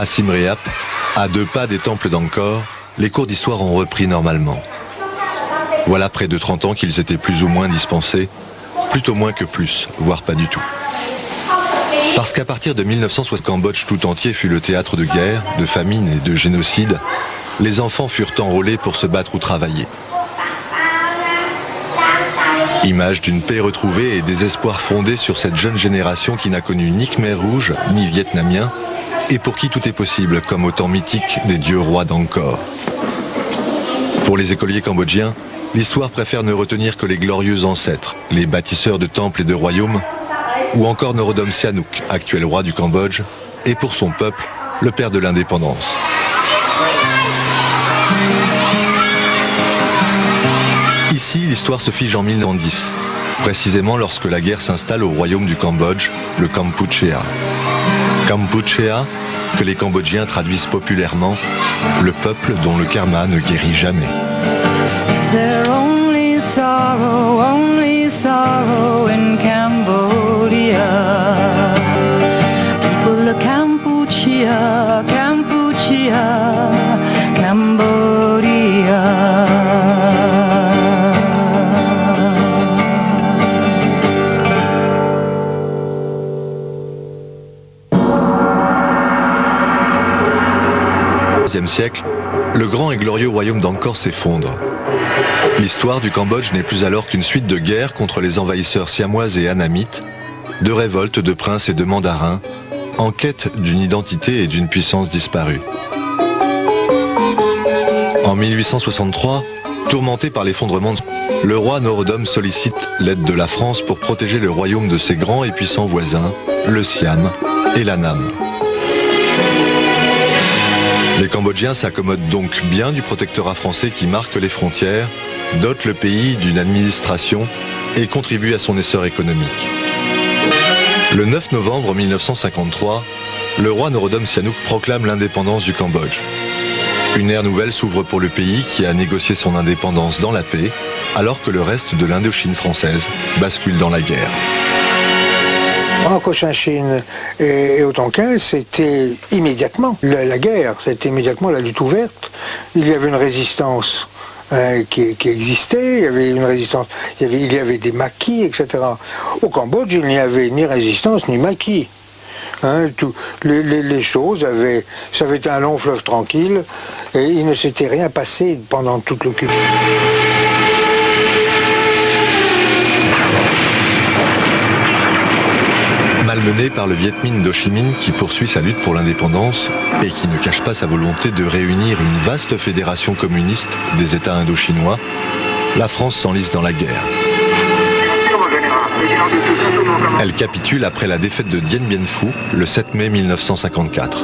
À Siem Reap, à 2 pas des temples d'Angkor, les cours d'histoire ont repris normalement. Voilà près de 30 ans qu'ils étaient plus ou moins dispensés, plutôt moins que plus, voire pas du tout. Parce qu'à partir de 1960, Cambodge tout entier fut le théâtre de guerre, de famine et de génocide, les enfants furent enrôlés pour se battre ou travailler. Image d'une paix retrouvée et des espoirs fondés sur cette jeune génération qui n'a connu ni Khmer Rouge, ni Vietnamien, et pour qui tout est possible, comme au temps mythique des dieux rois d'Angkor. Pour les écoliers cambodgiens, l'histoire préfère ne retenir que les glorieux ancêtres, les bâtisseurs de temples et de royaumes, ou encore Norodom Sihanouk, actuel roi du Cambodge, et pour son peuple, le père de l'indépendance. Ici, l'histoire se fige en 1910, précisément lorsque la guerre s'installe au royaume du Cambodge, le Kampuchea. Kampuchea, que les Cambodgiens traduisent populairement, le peuple dont le karma ne guérit jamais. Only sorrow in Cambodia. People of Kampuchea, Kampuchea, Cambodia. Au XIe siècle, le grand et glorieux royaume d'Angkor s'effondre. L'histoire du Cambodge n'est plus alors qu'une suite de guerres contre les envahisseurs siamois et annamites, de révoltes de princes et de mandarins, en quête d'une identité et d'une puissance disparue. En 1863, tourmenté par l'effondrement, le roi Norodom sollicite l'aide de la France pour protéger le royaume de ses grands et puissants voisins, le Siam et l'Annam. Les Cambodgiens s'accommodent donc bien du protectorat français qui marque les frontières, dote le pays d'une administration et contribue à son essor économique. Le 9 novembre 1953, le roi Norodom Sihanouk proclame l'indépendance du Cambodge. Une ère nouvelle s'ouvre pour le pays qui a négocié son indépendance dans la paix, alors que le reste de l'Indochine française bascule dans la guerre. En Cochinchine et au Tonkin, c'était immédiatement la guerre, c'était immédiatement la lutte ouverte. Il y avait une résistance qui existait, il y avait une résistance, il y avait des maquis, etc. Au Cambodge, il n'y avait ni résistance ni maquis. Les choses ça avait été un long fleuve tranquille et il ne s'était rien passé pendant toute l'occupation. Malmené par le Viet Minh d'Ho Chi Minh qui poursuit sa lutte pour l'indépendance et qui ne cache pas sa volonté de réunir une vaste fédération communiste des États indo-chinois, la France s'enlise dans la guerre. Elle capitule après la défaite de Dien Bien Phu le 7 mai 1954.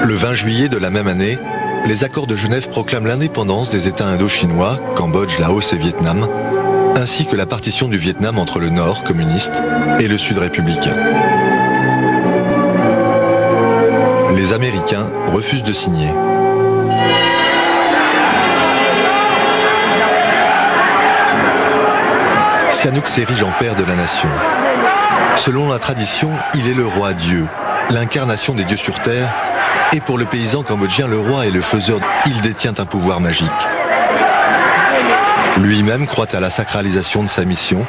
Le 20 juillet de la même année, les accords de Genève proclament l'indépendance des États indo-chinois, Cambodge, Laos et Vietnam, ainsi que la partition du Vietnam entre le Nord communiste et le Sud républicain. Les Américains refusent de signer. Sihanouk s'érige en père de la nation. Selon la tradition, il est le roi Dieu, l'incarnation des dieux sur terre, et pour le paysan cambodgien, le roi est le faiseur. Il détient un pouvoir magique. Lui-même croit à la sacralisation de sa mission.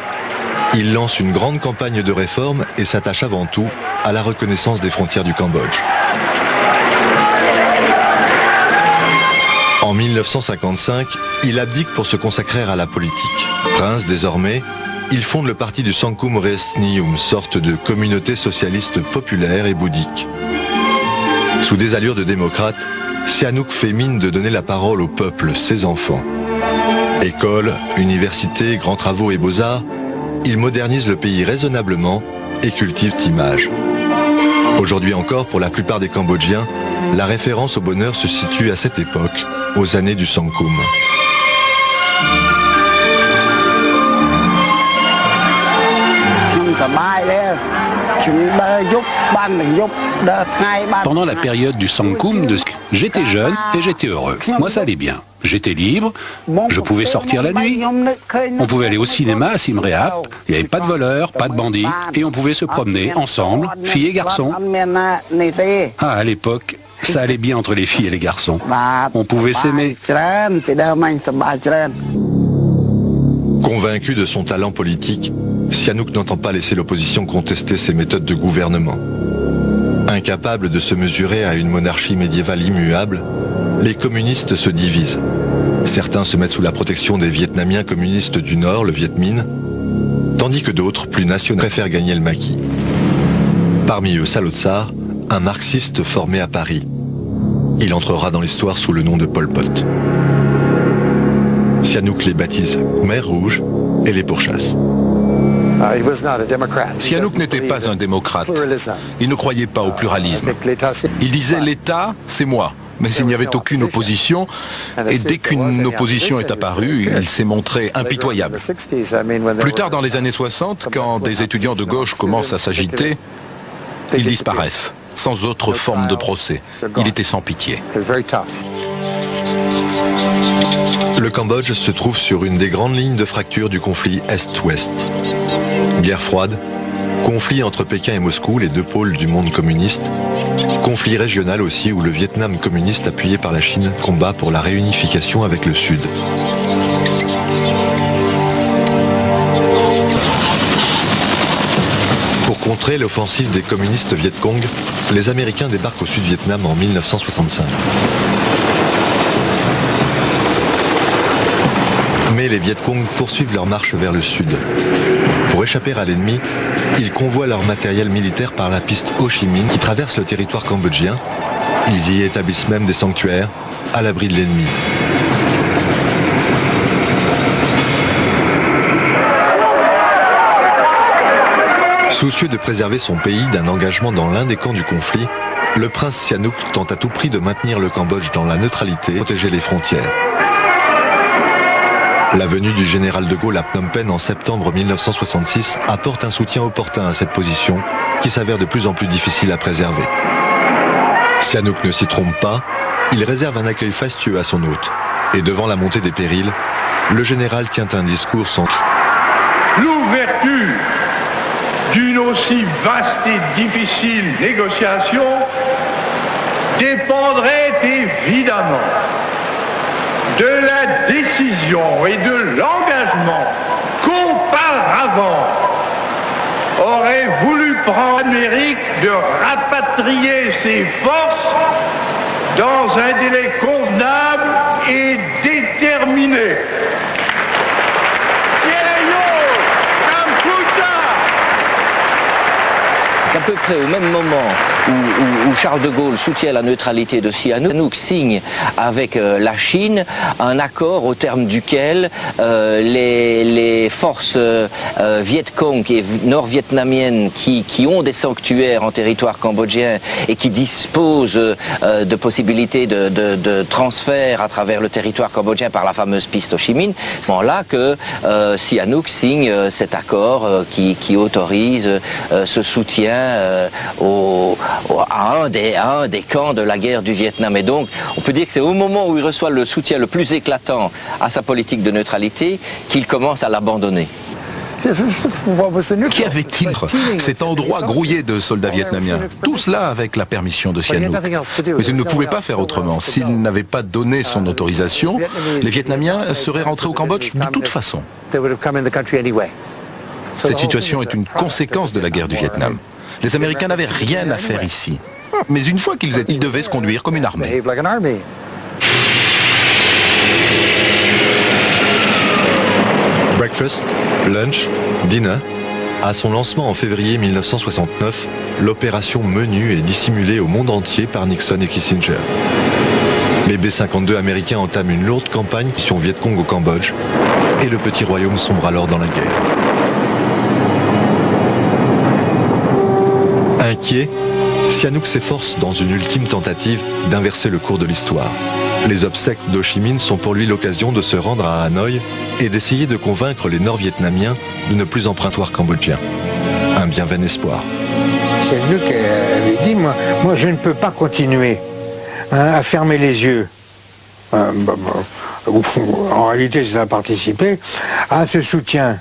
Il lance une grande campagne de réforme et s'attache avant tout à la reconnaissance des frontières du Cambodge. En 1955, il abdique pour se consacrer à la politique. Prince désormais, il fonde le parti du Sangkum Resnium, sorte de communauté socialiste populaire et bouddhique. Sous des allures de démocrate, Sihanouk fait mine de donner la parole au peuple, ses enfants. École, université, grands travaux et beaux-arts, il modernise le pays raisonnablement et cultive l'image. Aujourd'hui encore, pour la plupart des Cambodgiens, la référence au bonheur se situe à cette époque, aux années du Sangkum. Pendant la période du Sangkum, J'étais jeune et j'étais heureux. Moi, ça allait bien. J'étais libre, je pouvais sortir la nuit, on pouvait aller au cinéma à Siem Reap, il n'y avait pas de voleurs, pas de bandits, et on pouvait se promener ensemble, filles et garçons. Ah, à l'époque, ça allait bien entre les filles et les garçons. On pouvait s'aimer. Convaincu de son talent politique, Sihanouk n'entend pas laisser l'opposition contester ses méthodes de gouvernement. Incapable de se mesurer à une monarchie médiévale immuable, les communistes se divisent. Certains se mettent sous la protection des Vietnamiens communistes du Nord, le Viet Minh, tandis que d'autres, plus nationaux, préfèrent gagner le maquis. Parmi eux, Salo Tsar, un marxiste formé à Paris. Il entrera dans l'histoire sous le nom de Pol Pot. Sihanouk les baptise Khmer Rouge et les pourchasse. Sihanouk n'était pas un démocrate. Il ne croyait pas au pluralisme. Il disait « l'État, c'est moi ». Mais il n'y avait aucune opposition, et dès qu'une opposition est apparue, il s'est montré impitoyable. Plus tard, dans les années 60, quand des étudiants de gauche commencent à s'agiter, ils disparaissent, sans autre forme de procès. Il était sans pitié. Le Cambodge se trouve sur une des grandes lignes de fracture du conflit Est-Ouest. Guerre froide, conflit entre Pékin et Moscou, les deux pôles du monde communiste, conflit régional aussi où le Vietnam communiste appuyé par la Chine combat pour la réunification avec le Sud. Pour contrer l'offensive des communistes Viet Cong, les Américains débarquent au Sud-Vietnam en 1965. Mais les Viet Cong poursuivent leur marche vers le sud. Pour échapper à l'ennemi, ils convoient leur matériel militaire par la piste Ho Chi Minh qui traverse le territoire cambodgien. Ils y établissent même des sanctuaires à l'abri de l'ennemi. Soucieux de préserver son pays d'un engagement dans l'un des camps du conflit, le prince Sihanouk tente à tout prix de maintenir le Cambodge dans la neutralité et protéger les frontières. La venue du général de Gaulle à Phnom Penh en septembre 1966 apporte un soutien opportun à cette position qui s'avère de plus en plus difficile à préserver. Sihanouk ne s'y trompe pas, il réserve un accueil fastueux à son hôte. Et devant la montée des périls, le général tient un discours sans... L'ouverture d'une aussi vaste et difficile négociation dépendrait évidemment de la décision et de l'engagement qu'auparavant aurait voulu prendre l'Amérique de rapatrier ses forces dans un délai convenable et déterminé. À peu près au même moment où Charles de Gaulle soutient la neutralité de Sihanouk, signe avec la Chine un accord au terme duquel les forces Viet Cong et nord-vietnamiennes qui ont des sanctuaires en territoire cambodgien et qui disposent de possibilités de transfert à travers le territoire cambodgien par la fameuse piste Ho Chi Minh, c'est là que Sihanouk signe cet accord qui autorise ce soutien à un des camps de la guerre du Vietnam. Et donc, on peut dire que c'est au moment où il reçoit le soutien le plus éclatant à sa politique de neutralité qu'il commence à l'abandonner. Qu'y avait-il? Cet endroit grouillé de soldats vietnamiens. Tout cela avec la permission de Sihanouk. Mais il ne pouvait pas faire autrement. S'il n'avait pas donné son autorisation, les Vietnamiens seraient rentrés au Cambodge de toute façon. Cette situation est une conséquence de la guerre du Vietnam. Les Américains n'avaient rien à faire ici. Mais une fois qu'ils étaient, ils devaient se conduire comme une armée. Breakfast, lunch, dinner. À son lancement en février 1969, l'opération Menu est dissimulée au monde entier par Nixon et Kissinger. Les B-52 américains entament une lourde campagne sur Viet Cong au Cambodge et le petit royaume sombre alors dans la guerre. Inquiet, Sihanouk s'efforce dans une ultime tentative d'inverser le cours de l'histoire. Les obsèques d'Ho Chi Minh sont pour lui l'occasion de se rendre à Hanoï et d'essayer de convaincre les Nord-Vietnamiens de ne plus emprunter cambodgien. Un bien vain espoir. Sihanouk avait dit, moi je ne peux pas continuer à fermer les yeux. En réalité, c'est à participer à ce soutien.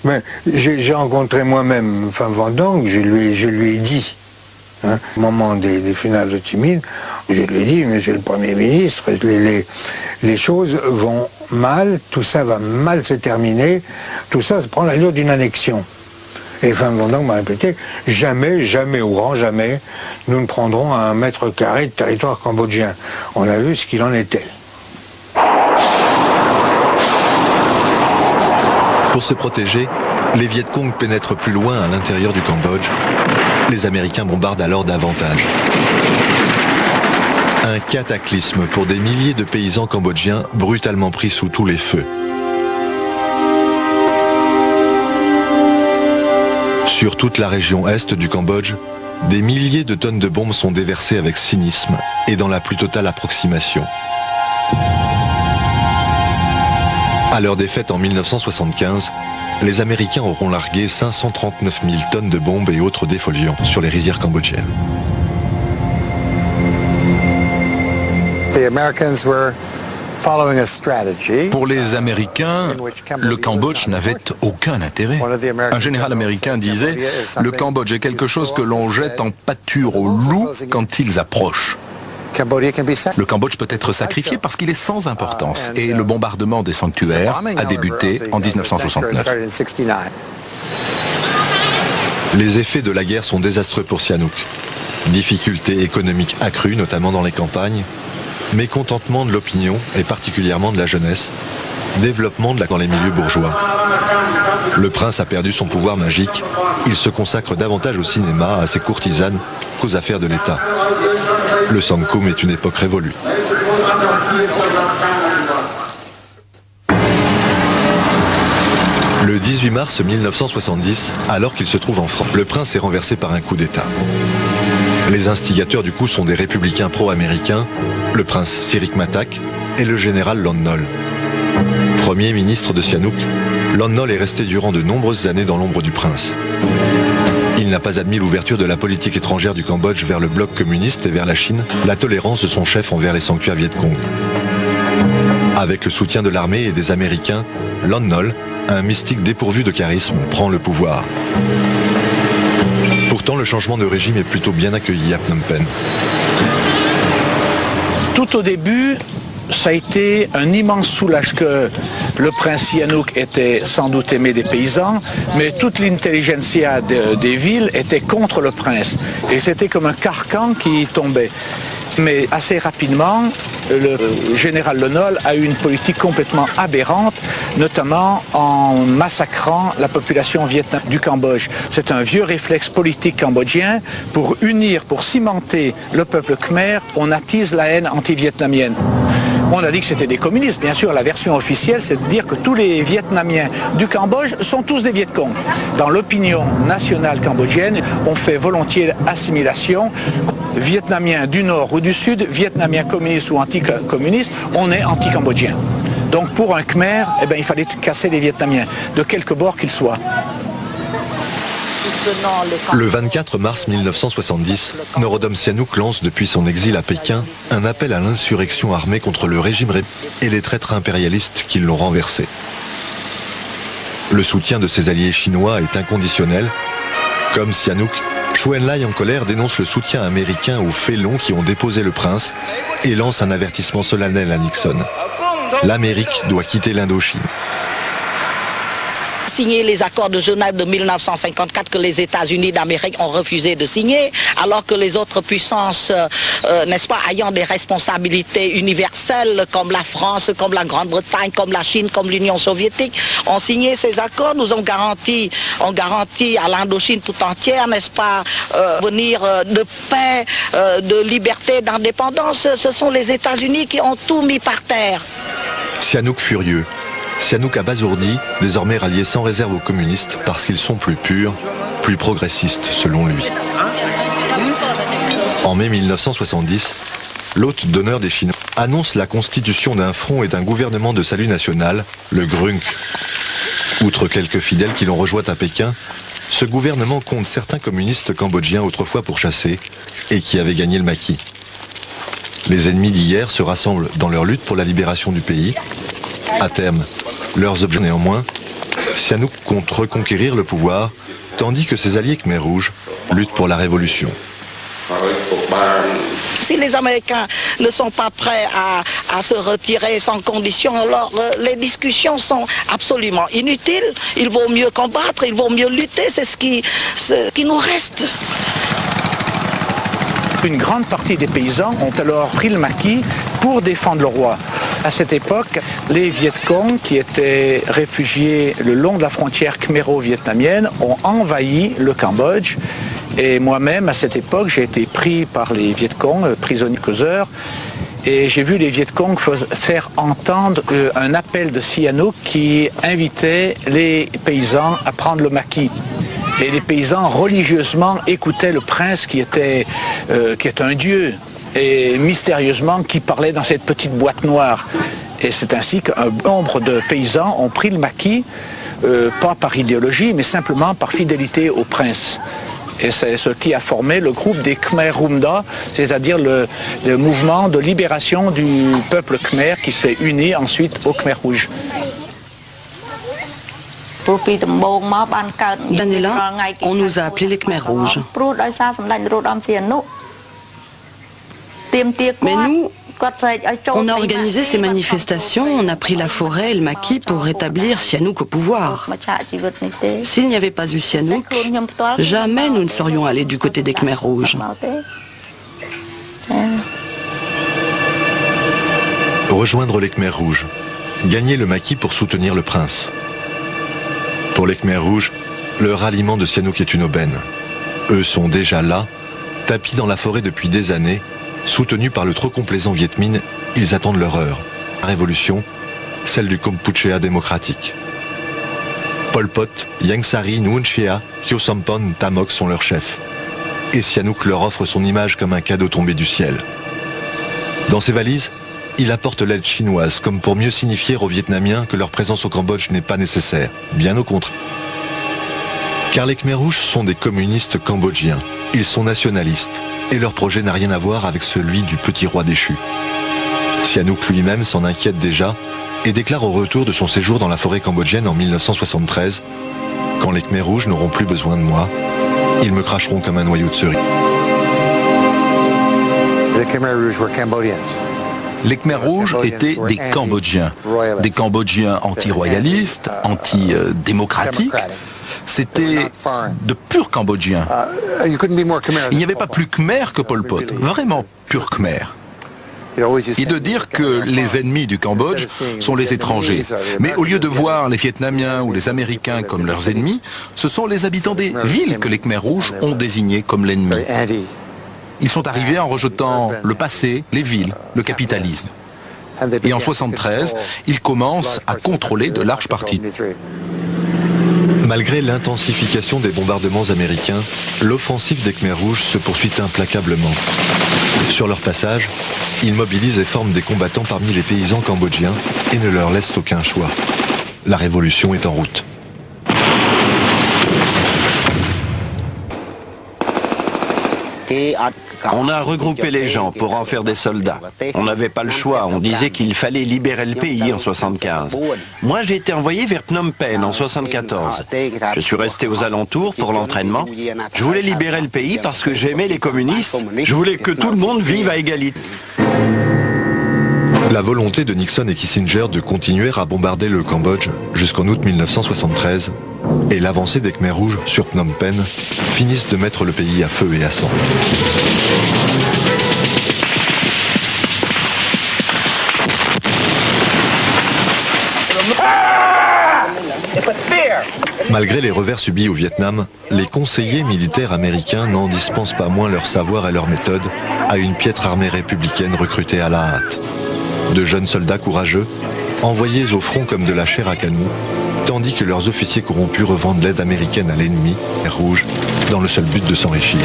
Mais j'ai rencontré moi-même Pham Van Dong, je lui ai dit, au moment des finales de Timine, je lui ai dit, Monsieur le Premier ministre, les choses vont mal, tout ça va mal se terminer, tout ça prend l'allure d'une annexion. Et Pham Van Dong m'a répété, jamais, jamais, au grand jamais, nous ne prendrons un mètre carré de territoire cambodgien. On a vu ce qu'il en était. Pour se protéger, les Viet Cong pénètrent plus loin à l'intérieur du Cambodge. Les Américains bombardent alors davantage. Un cataclysme pour des milliers de paysans cambodgiens brutalement pris sous tous les feux. Sur toute la région est du Cambodge, des milliers de tonnes de bombes sont déversées avec cynisme et dans la plus totale approximation. À leur défaite en 1975, les Américains auront largué 539 000 tonnes de bombes et autres défoliants sur les rizières cambodgiennes. Pour les Américains, le Cambodge n'avait aucun intérêt. Un général américain disait « Le Cambodge est quelque chose que l'on jette en pâture aux loups quand ils approchent ». Le Cambodge peut être sacrifié parce qu'il est sans importance et le bombardement des sanctuaires a débuté en 1969. Les effets de la guerre sont désastreux pour Sihanouk. Difficultés économiques accrues, notamment dans les campagnes, mécontentement de l'opinion et particulièrement de la jeunesse, développement dans les milieux bourgeois. Le prince a perdu son pouvoir magique, il se consacre davantage au cinéma, à ses courtisanes, qu'aux affaires de l'État. Le Sangkum est une époque révolue. Le 18 mars 1970, alors qu'il se trouve en France, le prince est renversé par un coup d'État. Les instigateurs du coup sont des républicains pro-américains, le prince Sirik Matak et le général Lon Nol. Premier ministre de Sihanouk, Lon Nol est resté durant de nombreuses années dans l'ombre du prince. Il n'a pas admis l'ouverture de la politique étrangère du Cambodge vers le bloc communiste et vers la Chine, la tolérance de son chef envers les sanctuaires Viet Cong. Avec le soutien de l'armée et des Américains, Lon Nol, un mystique dépourvu de charisme, prend le pouvoir. Pourtant, le changement de régime est plutôt bien accueilli à Phnom Penh. Tout au début, ça a été un immense soulagement que le prince Sihanouk était sans doute aimé des paysans, mais toute l'intelligentsia des villes était contre le prince. Et c'était comme un carcan qui tombait. Mais assez rapidement, le général Lon Nol a eu une politique complètement aberrante, notamment en massacrant la population vietnamienne du Cambodge. C'est un vieux réflexe politique cambodgien. Pour unir, pour cimenter le peuple khmer, on attise la haine anti-vietnamienne. On a dit que c'était des communistes. Bien sûr, la version officielle, c'est de dire que tous les Vietnamiens du Cambodge sont tous des Viet Cong. Dans l'opinion nationale cambodgienne, on fait volontiers assimilation. Vietnamiens du Nord ou du Sud, Vietnamiens communistes ou anti-communistes, on est anti-cambodgien. Donc pour un Khmer, il fallait casser les Vietnamiens, de quelque bord qu'ils soient. Le 24 mars 1970, Norodom Sihanouk lance depuis son exil à Pékin un appel à l'insurrection armée contre le régime et les traîtres impérialistes qui l'ont renversé. Le soutien de ses alliés chinois est inconditionnel. Comme Sihanouk, Chou En-lai en colère dénonce le soutien américain aux félons qui ont déposé le prince et lance un avertissement solennel à Nixon. L'Amérique doit quitter l'Indochine. Signer les accords de Genève de 1954 que les États-Unis d'Amérique ont refusé de signer, alors que les autres puissances, n'est-ce pas, ayant des responsabilités universelles comme la France, comme la Grande-Bretagne, comme la Chine, comme l'Union soviétique, ont signé ces accords, nous ont garanti à l'Indochine tout entière, n'est-ce pas, venir de paix, de liberté, d'indépendance. Ce sont les États-Unis qui ont tout mis par terre. Sihanouk furieux. Sihanouk abasourdi, désormais rallié sans réserve aux communistes parce qu'ils sont plus purs, plus progressistes selon lui. En mai 1970, l'hôte d'honneur des Chinois annonce la constitution d'un front et d'un gouvernement de salut national, le GRUNC. Outre quelques fidèles qui l'ont rejoint à Pékin, ce gouvernement compte certains communistes cambodgiens autrefois pourchassés et qui avaient gagné le maquis. Les ennemis d'hier se rassemblent dans leur lutte pour la libération du pays. À terme, leurs objets néanmoins, Sihanouk compte reconquérir le pouvoir, tandis que ses alliés Khmer Rouge luttent pour la révolution. Si les Américains ne sont pas prêts à se retirer sans condition, alors les discussions sont absolument inutiles. Il vaut mieux combattre, il vaut mieux lutter, c'est ce qui nous reste. Une grande partie des paysans ont alors pris le maquis pour défendre le roi. À cette époque, les Viet Cong, qui étaient réfugiés le long de la frontière khmero-vietnamienne, ont envahi le Cambodge. Et moi-même, à cette époque, j'ai été pris par les Viet Cong, prisonnier causeur, et j'ai vu les Viet Cong faire entendre un appel de Sihanouk qui invitait les paysans à prendre le maquis. Et les paysans religieusement écoutaient le prince qui était un dieu, et mystérieusement qui parlait dans cette petite boîte noire. Et c'est ainsi qu'un nombre de paysans ont pris le maquis, pas par idéologie, mais simplement par fidélité au prince. Et c'est ce qui a formé le groupe des Khmer Rumda, c'est-à-dire le mouvement de libération du peuple khmer qui s'est uni ensuite au Khmer Rouge. D'année-là, on nous a appelés les Khmer Rouges. Mais nous, on a organisé ces manifestations, on a pris la forêt et le maquis pour rétablir Sihanouk au pouvoir. S'il n'y avait pas eu Sihanouk, jamais nous ne serions allés du côté des Khmer Rouges. Rejoindre les Khmer Rouges, gagner le maquis pour soutenir le prince. Pour les Khmer Rouges, le ralliement de Sihanouk est une aubaine. Eux sont déjà là, tapis dans la forêt depuis des années. Soutenus par le trop complaisant Viet Minh, ils attendent leur heure. La révolution, celle du Kampuchéa démocratique. Pol Pot, Ieng Sary, Nguyen Chia, Khieu Samphan, Tam Mok sont leurs chefs. Et Sihanouk leur offre son image comme un cadeau tombé du ciel. Dans ses valises, il apporte l'aide chinoise, comme pour mieux signifier aux Vietnamiens que leur présence au Cambodge n'est pas nécessaire. Bien au contraire. Car les Khmer Rouges sont des communistes cambodgiens. Ils sont nationalistes. Et leur projet n'a rien à voir avec celui du petit roi déchu. Sihanouk lui-même s'en inquiète déjà et déclare au retour de son séjour dans la forêt cambodgienne en 1973 « Quand les Khmer Rouges n'auront plus besoin de moi, ils me cracheront comme un noyau de cerise. » Les Khmer Rouges étaient des Cambodgiens anti-royalistes, anti-démocratiques. C'était de purs Cambodgiens. Il n'y avait pas plus Khmer que Pol Pot, vraiment pur Khmer. Et de dire que les ennemis du Cambodge sont les étrangers. Mais au lieu de voir les Vietnamiens ou les Américains comme leurs ennemis, ce sont les habitants des villes que les Khmer Rouges ont désignés comme l'ennemi. Ils sont arrivés en rejetant le passé, les villes, le capitalisme. Et en 1973, ils commencent à contrôler de larges parties. Malgré l'intensification des bombardements américains, l'offensive des Khmer Rouges se poursuit implacablement. Sur leur passage, ils mobilisent et forment des combattants parmi les paysans cambodgiens et ne leur laissent aucun choix. La révolution est en route. On a regroupé les gens pour en faire des soldats. On n'avait pas le choix, on disait qu'il fallait libérer le pays en 1975. Moi j'ai été envoyé vers Phnom Penh en 1974. Je suis resté aux alentours pour l'entraînement. Je voulais libérer le pays parce que j'aimais les communistes. Je voulais que tout le monde vive à égalité. La volonté de Nixon et Kissinger de continuer à bombarder le Cambodge jusqu'en août 1973 et l'avancée des Khmer Rouges sur Phnom Penh finissent de mettre le pays à feu et à sang. Malgré les revers subis au Vietnam, les conseillers militaires américains n'en dispensent pas moins leur savoir et leur méthode à une piètre armée républicaine recrutée à la hâte. De jeunes soldats courageux, envoyés au front comme de la chair à canon, tandis que leurs officiers corrompus revendent l'aide américaine à l'ennemi, les rouges, dans le seul but de s'enrichir.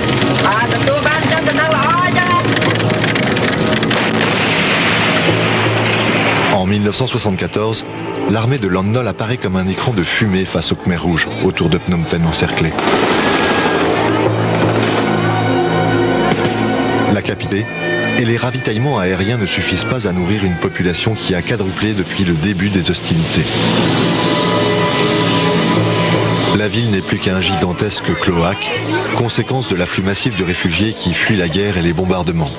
En 1974, l'armée de Lon Nol apparaît comme un écran de fumée face aux Khmer Rouges, autour de Phnom Penh encerclé. La décapités, et les ravitaillements aériens ne suffisent pas à nourrir une population qui a quadruplé depuis le début des hostilités. La ville n'est plus qu'un gigantesque cloaque, conséquence de l'afflux massif de réfugiés qui fuient la guerre et les bombardements.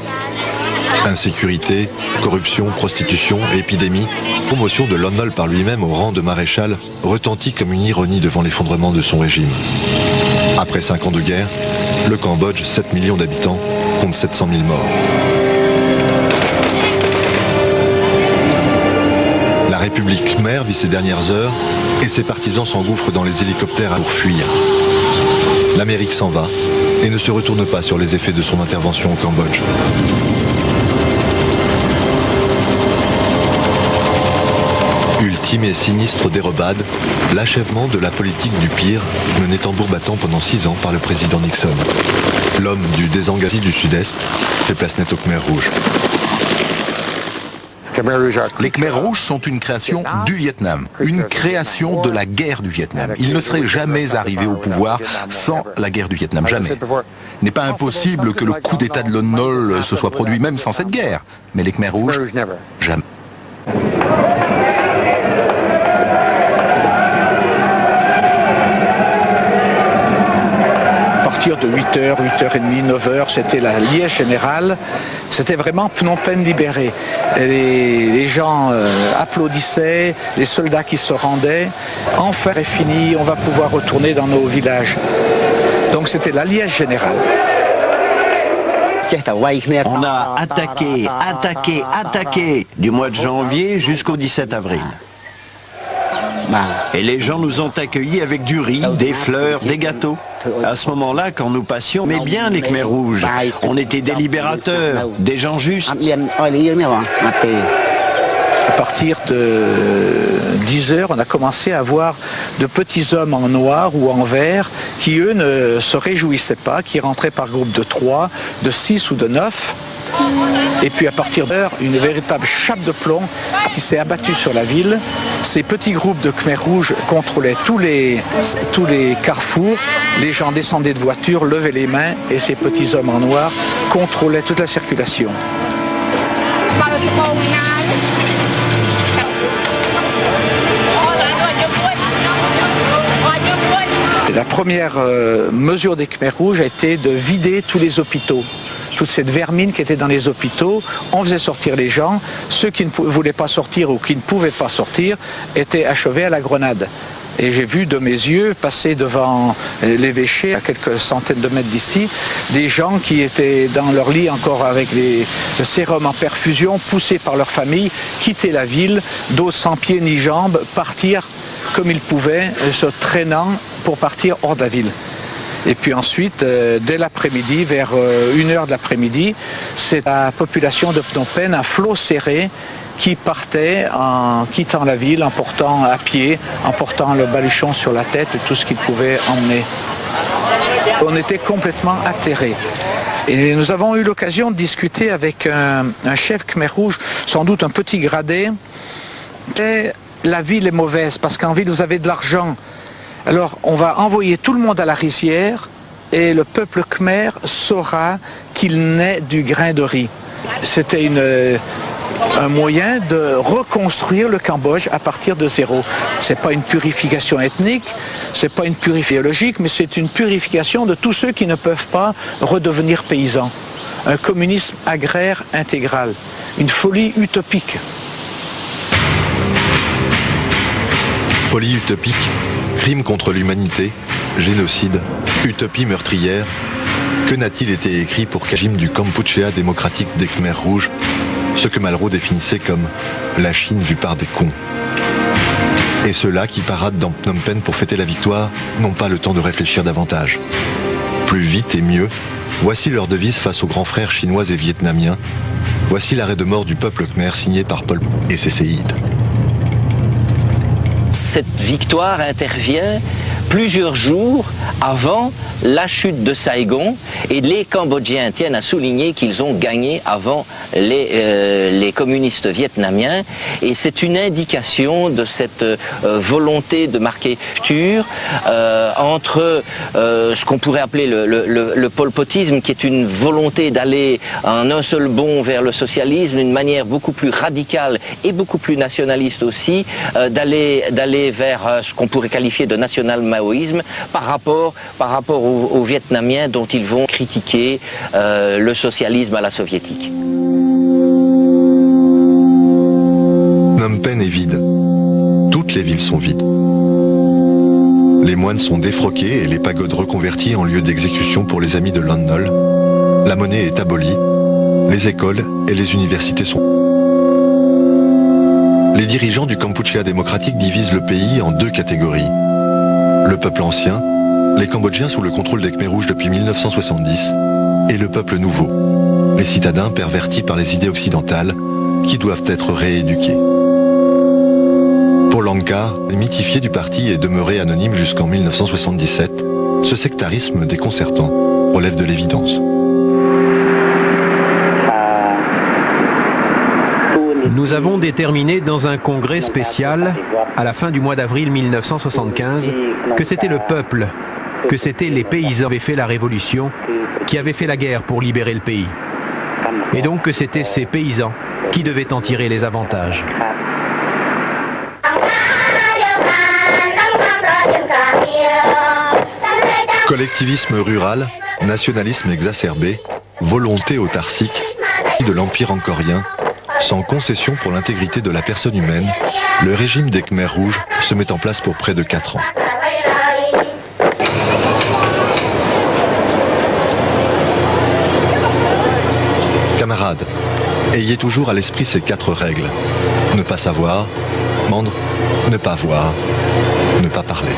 Insécurité, corruption, prostitution, épidémie, promotion de Lon Nol par lui-même au rang de maréchal retentit comme une ironie devant l'effondrement de son régime. Après 5 ans de guerre, le Cambodge, 7 millions d'habitants, compte 700 000 morts. La République Khmer vit ses dernières heures et ses partisans s'engouffrent dans les hélicoptères pour fuir. L'Amérique s'en va et ne se retourne pas sur les effets de son intervention au Cambodge. Ultime et sinistre dérobade, l'achèvement de la politique du pire menée tambour battant pendant 6 ans par le président Nixon. L'homme du désengagé du Sud-Est fait place nette aux Khmer rouges. Les Khmers rouges sont une création du Vietnam, une création de la guerre du Vietnam. Ils ne seraient jamais arrivés au pouvoir sans la guerre du Vietnam, jamais. Il n'est pas impossible que le coup d'État de Lon Nol se soit produit même sans cette guerre. Mais les Khmers rouges, jamais. De 8h, 8h30, 9h, c'était la liesse générale. C'était vraiment Phnom Penh libéré. Les gens applaudissaient, les soldats qui se rendaient. Enfin est fini, on va pouvoir retourner dans nos villages. Donc c'était la liesse générale. On a attaqué du mois de janvier jusqu'au 17 avril. Et les gens nous ont accueillis avec du riz, des fleurs, des gâteaux. À ce moment-là, quand nous passions, mais bien les Khmers rouges, on était des libérateurs, des gens justes. À partir de 10h, on a commencé à voir de petits hommes en noir ou en vert qui, eux, ne se réjouissaient pas, qui rentraient par groupe de 3, de 6 ou de 9. Et puis à partir d'heure, une véritable chape de plomb qui s'est abattue sur la ville. Ces petits groupes de Khmers rouges contrôlaient tous les carrefours. Les gens descendaient de voitures, levaient les mains et ces petits hommes en noir contrôlaient toute la circulation. La première mesure des Khmers rouges a été de vider tous les hôpitaux. Toute cette vermine qui était dans les hôpitaux, on faisait sortir les gens. Ceux qui ne voulaient pas sortir ou qui ne pouvaient pas sortir étaient achevés à la grenade. Et j'ai vu de mes yeux passer devant l'évêché, à quelques centaines de mètres d'ici, des gens qui étaient dans leur lit encore avec le sérum en perfusion, poussés par leur famille, quitter la ville, d'autres sans pieds ni jambes, partir comme ils pouvaient, se traînant pour partir hors de la ville. Et puis ensuite, dès l'après-midi, vers 1h de l'après-midi, c'est la population de Phnom Penh, un flot serré, qui partait en quittant la ville, en portant à pied, en portant le baluchon sur la tête et tout ce qu'ils pouvaient emmener. On était complètement atterrés. Et nous avons eu l'occasion de discuter avec un chef Khmer rouge, sans doute un petit gradé. Et la ville est mauvaise, parce qu'en ville, vous avez de l'argent. Alors, on va envoyer tout le monde à la rizière et le peuple khmer saura qu'il naît du grain de riz. C'était un moyen de reconstruire le Cambodge à partir de zéro. C'est pas une purification ethnique, c'est pas une purification biologique, mais c'est une purification de tous ceux qui ne peuvent pas redevenir paysans. Un communisme agraire intégral, une folie utopique. Folie utopique, crime contre l'humanité, génocide, utopie meurtrière. Que n'a-t-il été écrit pour Kagim du Kampuchea démocratique des Khmers rouges, ce que Malraux définissait comme la Chine vue par des cons? Et ceux-là qui paradent dans Phnom Penh pour fêter la victoire n'ont pas le temps de réfléchir davantage. Plus vite et mieux, voici leur devise face aux grands frères chinois et vietnamiens. Voici l'arrêt de mort du peuple khmer signé par Pol Pot et ses séides. Cette victoire intervient plusieurs jours avant la chute de Saigon, et les Cambodgiens tiennent à souligner qu'ils ont gagné avant les communistes vietnamiens, et c'est une indication de cette volonté de marquer rupture entre ce qu'on pourrait appeler le polpotisme, qui est une volonté d'aller en un seul bond vers le socialisme, une manière beaucoup plus radicale et beaucoup plus nationaliste aussi, d'aller vers ce qu'on pourrait qualifier de national-maoïsme par rapport aux Vietnamiens dont ils vont critiquer le socialisme à la soviétique. Phnom Penh est vide. Toutes les villes sont vides. Les moines sont défroqués et les pagodes reconverties en lieu d'exécution pour les amis de Lon Nol. La monnaie est abolie. Les écoles et les universités sont... Les dirigeants du Kampuchea démocratique divisent le pays en deux catégories. Le peuple ancien, les Cambodgiens sous le contrôle des Khmers rouges depuis 1970, et le peuple nouveau, les citadins pervertis par les idées occidentales qui doivent être rééduqués. Pour Langkar, mythifié du parti et demeuré anonyme jusqu'en 1977, ce sectarisme déconcertant relève de l'évidence. Nous avons déterminé dans un congrès spécial, à la fin du mois d'avril 1975, que c'était le peuple, que c'était les paysans qui avaient fait la révolution, qui avaient fait la guerre pour libérer le pays. Et donc que c'était ces paysans qui devaient en tirer les avantages. Collectivisme rural, nationalisme exacerbé, volonté autarcique de l'Empire angkorien, sans concession pour l'intégrité de la personne humaine, le régime des Khmers rouges se met en place pour près de 4 ans. Camarades, ayez toujours à l'esprit ces 4 règles. Ne pas savoir, mendre, ne pas voir, ne pas parler.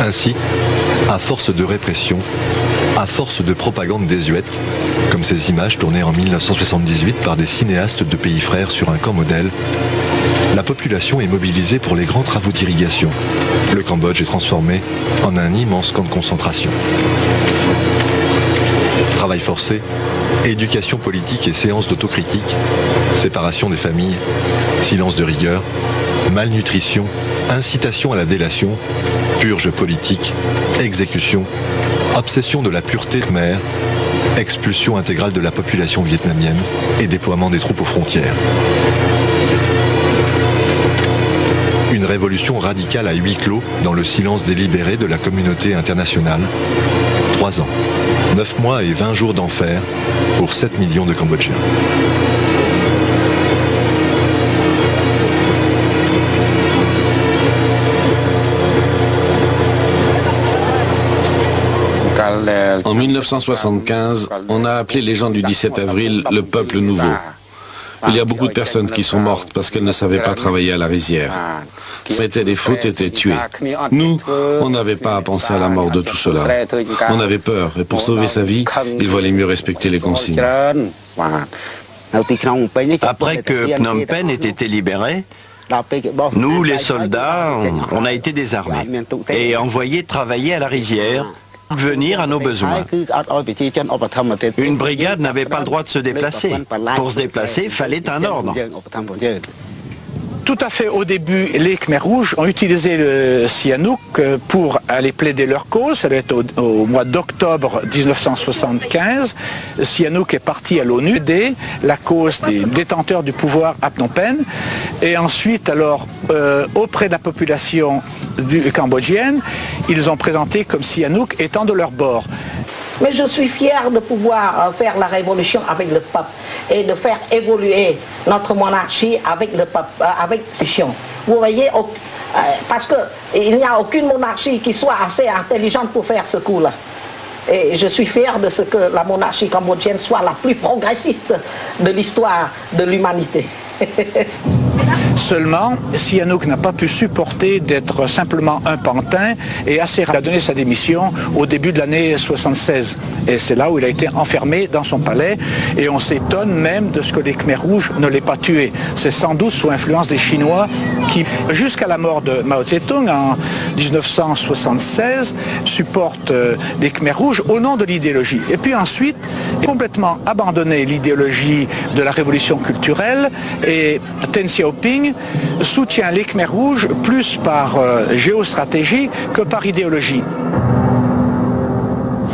Ainsi, à force de répression, à force de propagande désuète, comme ces images tournées en 1978 par des cinéastes de pays frères sur un camp modèle, la population est mobilisée pour les grands travaux d'irrigation. Le Cambodge est transformé en un immense camp de concentration. Travail forcé, éducation politique et séances d'autocritique, séparation des familles, silence de rigueur, malnutrition, incitation à la délation, purge politique, exécution, obsession de la pureté khmer, expulsion intégrale de la population vietnamienne et déploiement des troupes aux frontières. Une révolution radicale à huis clos dans le silence délibéré de la communauté internationale. 3 ans, 9 mois et 20 jours d'enfer pour 7 millions de Cambodgiens. En 1975, on a appelé les gens du 17 avril le peuple nouveau. Il y a beaucoup de personnes qui sont mortes parce qu'elles ne savaient pas travailler à la rizière. Qui mettaient des fautes étaient tués. Nous, on n'avait pas à penser à la mort de tout cela. On avait peur et pour sauver sa vie, il valait mieux respecter les consignes. Après que Phnom Penh ait été libéré, nous, les soldats, on a été désarmés et envoyés travailler à la rizière, venir à nos besoins. Une brigade n'avait pas le droit de se déplacer. Pour se déplacer, il fallait un ordre. Tout à fait au début, les Khmers rouges ont utilisé le Sihanouk pour aller plaider leur cause. Ça doit être au mois d'octobre 1975. Sihanouk est parti à l'ONU aider la cause des détenteurs du pouvoir à Phnom Penh. Et ensuite, alors, auprès de la population cambodgienne, ils ont présenté comme Sihanouk étant de leur bord. Mais je suis fier de pouvoir faire la révolution avec le peuple et de faire évoluer notre monarchie avec le peuple, avec Sion. Vous voyez, parce qu'il n'y a aucune monarchie qui soit assez intelligente pour faire ce coup-là. Et je suis fier de ce que la monarchie cambodgienne soit la plus progressiste de l'histoire de l'humanité. Seulement, Sihanouk n'a pas pu supporter d'être simplement un pantin et assez rapidement a donné sa démission au début de l'année 76. Et c'est là où il a été enfermé dans son palais et on s'étonne même de ce que les Khmers rouges ne l'aient pas tué. C'est sans doute sous influence des Chinois qui, jusqu'à la mort de Mao Tse-tung en 1976, supportent les Khmers rouges au nom de l'idéologie. Et puis ensuite, complètement abandonné l'idéologie de la révolution culturelle et Deng Xiaoping soutient les Khmers rouges plus par géostratégie que par idéologie.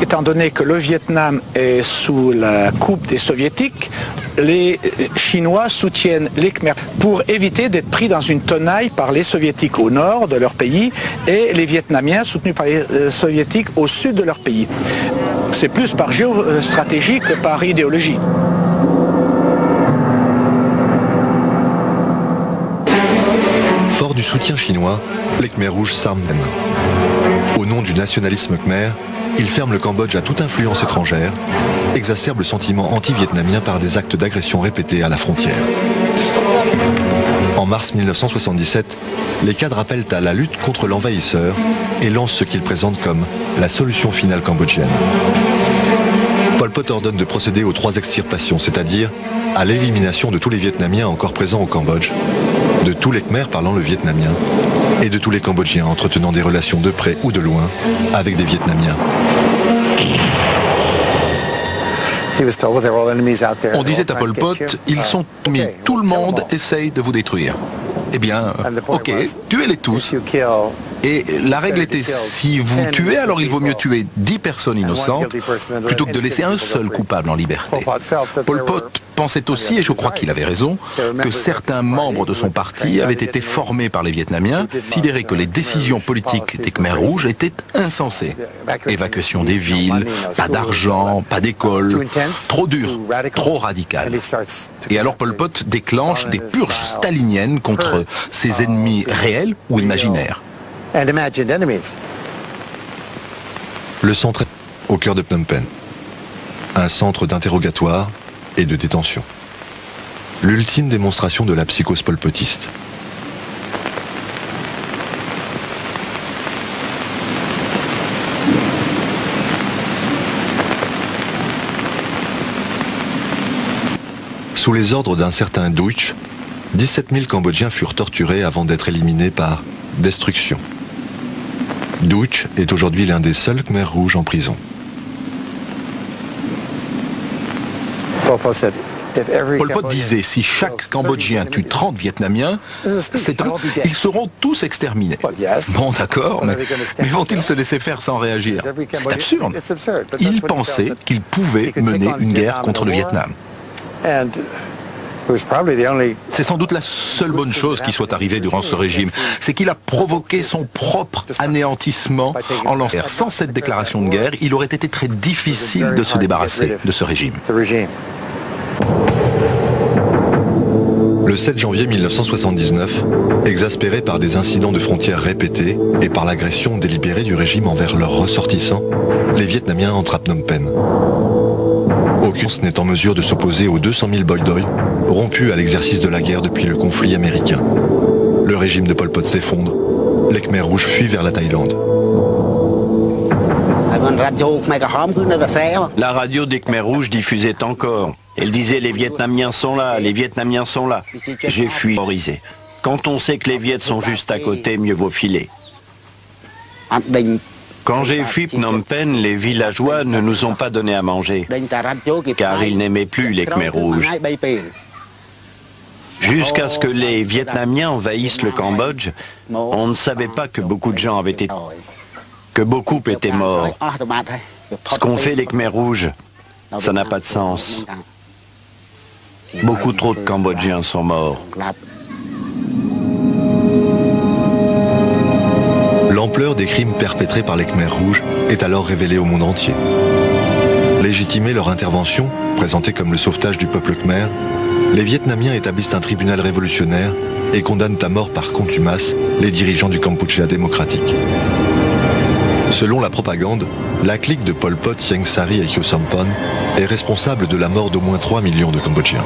Étant donné que le Vietnam est sous la coupe des Soviétiques, les Chinois soutiennent les Khmers pour éviter d'être pris dans une tenaille par les Soviétiques au nord de leur pays et les Vietnamiens soutenus par les Soviétiques au sud de leur pays. C'est plus par géostratégie que par idéologie. Fort du soutien chinois, les Khmers rouges s'arment. Au nom du nationalisme khmer, ils ferment le Cambodge à toute influence étrangère, exacerbent le sentiment anti-vietnamien par des actes d'agression répétés à la frontière. En mars 1977, les cadres appellent à la lutte contre l'envahisseur et lancent ce qu'ils présentent comme la solution finale cambodgienne. Pol Pot ordonne de procéder aux 3 extirpations, c'est-à-dire à l'élimination de tous les Vietnamiens encore présents au Cambodge, de tous les Khmers parlant le vietnamien et de tous les Cambodgiens entretenant des relations de près ou de loin avec des Vietnamiens. On disait à Pol Pot, ils sont mis, tout le monde essaye de vous détruire. Eh bien, ok, tuez-les tous. Et la règle était, si vous tuez, alors il vaut mieux tuer 10 personnes innocentes plutôt que de laisser un seul coupable en liberté. Pol Pot pensait aussi, et je crois qu'il avait raison, que certains membres de son parti avaient été formés par les Vietnamiens, considéraient que les décisions politiques des Khmers rouges étaient insensées. Évacuation des villes, pas d'argent, pas d'école, trop dur, trop radical. Et alors Pol Pot déclenche des purges staliniennes contre ses ennemis réels ou imaginaires. Le centre est au cœur de Phnom Penh, un centre d'interrogatoire et de détention. L'ultime démonstration de la psychose polpotiste. Sous les ordres d'un certain Duch, 17 000 Cambodgiens furent torturés avant d'être éliminés par destruction. Duch est aujourd'hui l'un des seuls Khmers rouges en prison. Pol Pot disait, si chaque Cambodgien tue 30 Vietnamiens, ils seront tous exterminés. Bon, d'accord, mais vont-ils se laisser faire sans réagir? C'est absurde. Il pensait qu'il pouvait mener une guerre contre le Vietnam. C'est sans doute la seule bonne chose qui soit arrivée durant ce régime, c'est qu'il a provoqué son propre anéantissement en lançant. Sans cette déclaration de guerre, il aurait été très difficile de se débarrasser de ce régime. Le 7 janvier 1979, exaspérés par des incidents de frontières répétés et par l'agression délibérée du régime envers leurs ressortissants, les Vietnamiens entrent à Phnom Penh. Aucun n'est en mesure de s'opposer aux 200 000 Boy Doi, rompus à l'exercice de la guerre depuis le conflit américain. Le régime de Pol Pot s'effondre. Les Khmers rouges fuient vers la Thaïlande. La radio des Khmers rouges diffusait encore. Elle disait « Les Vietnamiens sont là, les Vietnamiens sont là ». J'ai fui terrorisé. Quand on sait que les Viets sont juste à côté, mieux vaut filer. Quand j'ai fui Phnom Penh, les villageois ne nous ont pas donné à manger, car ils n'aimaient plus les Khmers rouges. Jusqu'à ce que les Vietnamiens envahissent le Cambodge, on ne savait pas que beaucoup de gens avaient été... que beaucoup étaient morts. Ce qu'ont fait les Khmers rouges, ça n'a pas de sens. Beaucoup trop de Cambodgiens sont morts. L'ampleur des crimes perpétrés par les Khmers rouges est alors révélée au monde entier. Légitimer leur intervention, présentée comme le sauvetage du peuple khmer, les Vietnamiens établissent un tribunal révolutionnaire et condamnent à mort par contumace les dirigeants du Kampuchea démocratique. Selon la propagande, la clique de Pol Pot, Ieng Sary et Khieu Samphan est responsable de la mort d'au moins 3 millions de Cambodgiens.